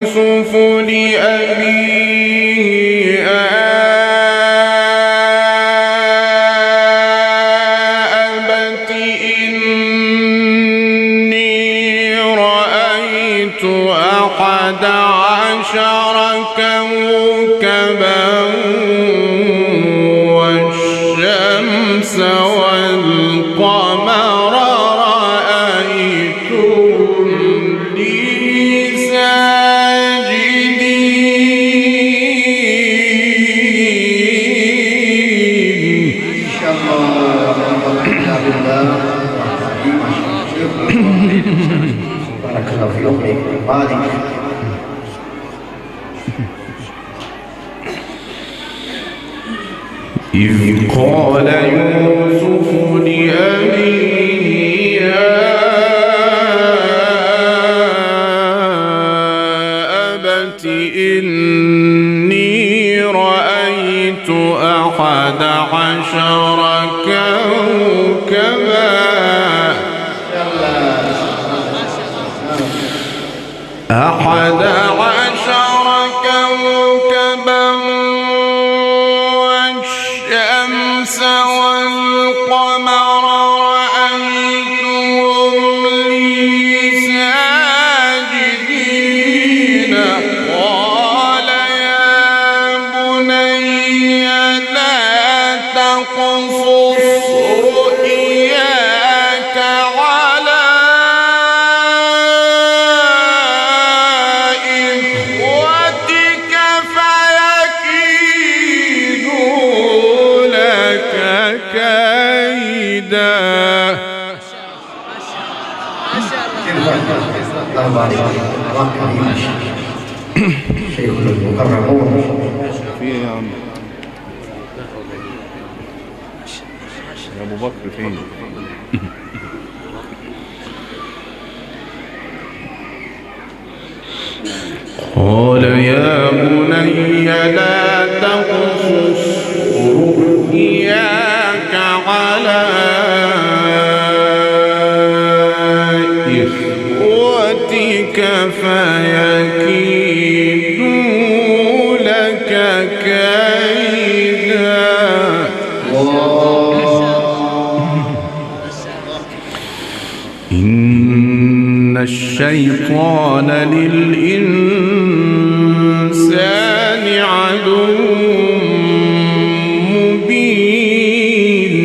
سفل أبيه أبت إني رأيت 11 كوكبا والشمس والقمر رأيتهم لي ساجدين. بارك الله فيكم. إذ قال يوسف لأبيه يا أبت إني رأيت 11 كوكبا 11 كوكبا والشمس والقمر رأيتهم لي ساجدين. قال يا بني لا تقصص رؤياك على إخوتك فيكيدوا لك كيدا. شيخ المكرمون فيه يا أبو بكر فين؟ قال يا بني لا تقصص رؤياك على إخوتك فيكيدوا لك كيدا. إن الشيطان للإنسان عدو مبين.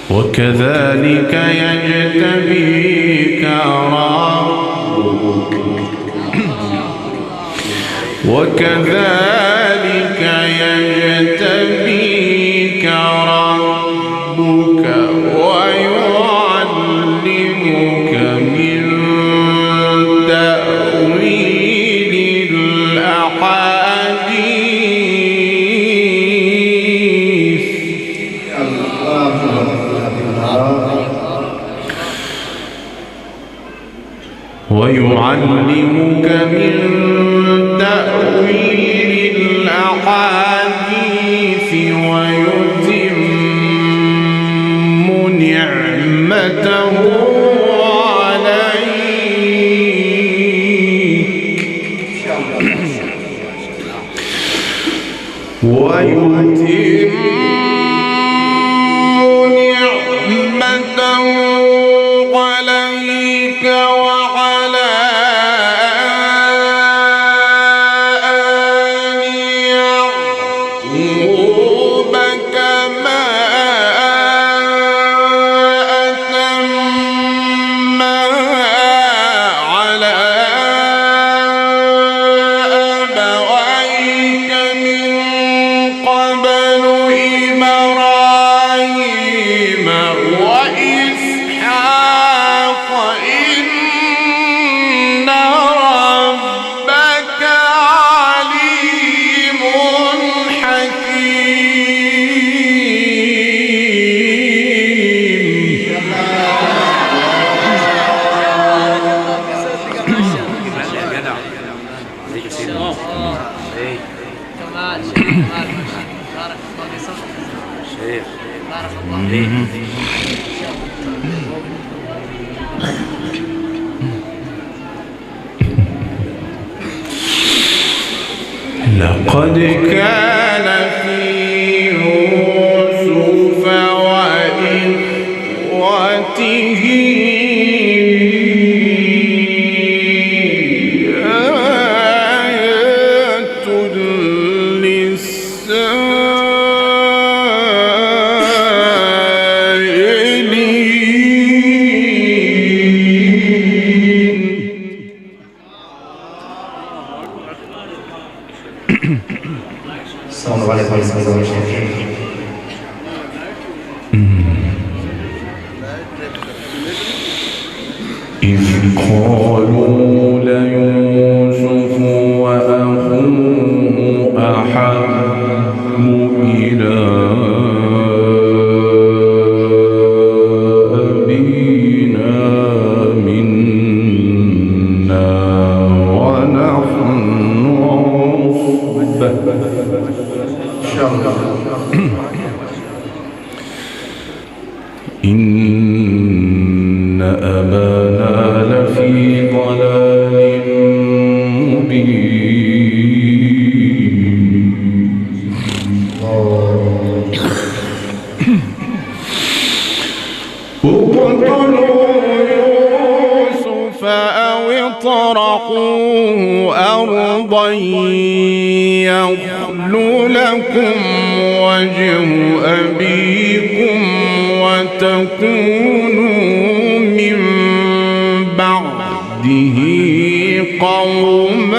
وكذلك يجتبيك ربك وكذلك يجتبيك ربك ويعلمك من تأويل الأحاديث ويعلمك من تأويل الأحاديث ويتم نعمته عليك ويتم نعمته عليك وعلى آل يعقوب كما أتمها على أبويك من قبل إبراهيم وإسحاق إن ربك عليم حكيم. قد كان في يوسف وإخوته آيات للسائلين. السلام عليكم ورحمة الله وبركاته. إذ قالوا ليوسف وأخوه أحب إلى أبينا منا ونحن عصبة. إن شاء الله. إن أبانا لفي ضلال مبين. اقتلوا يوسف أو اطرحوه أرضا يخل لكم وجه أبيكم وتكونوا